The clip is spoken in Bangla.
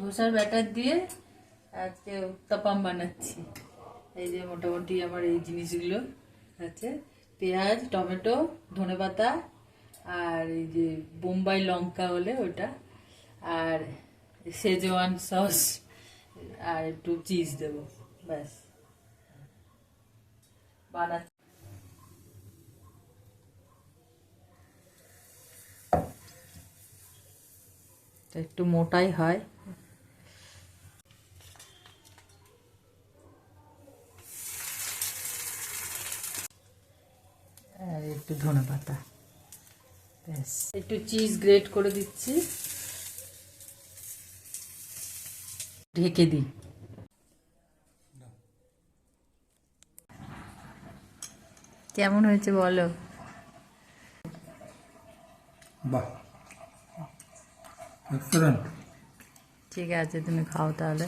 ধোসার ব্যাটার দিয়ে আজকে উত্তাপাম বানাচ্ছি। এই যে মোটামুটি আমার এই জিনিসগুলো আছে, পেঁয়াজ, টমেটো, ধনেপাতা, আর এই যে বোম্বাই লঙ্কা হলে ওটা, আর শেজওয়ান সস, আর একটু চিজ দেবো, ব্যাস বানাচ্ছি। একটু মোটাই হয়। আর একটু ধনেপাতা, ব্যাস। একটু চিজ গ্রেট করে দিচ্ছি, ঢেকে দিই। কেমন হয়েছে বলো? বাহ, এক্সেলেন্ট। ঠিক আছে, তুমি খাও তাহলে।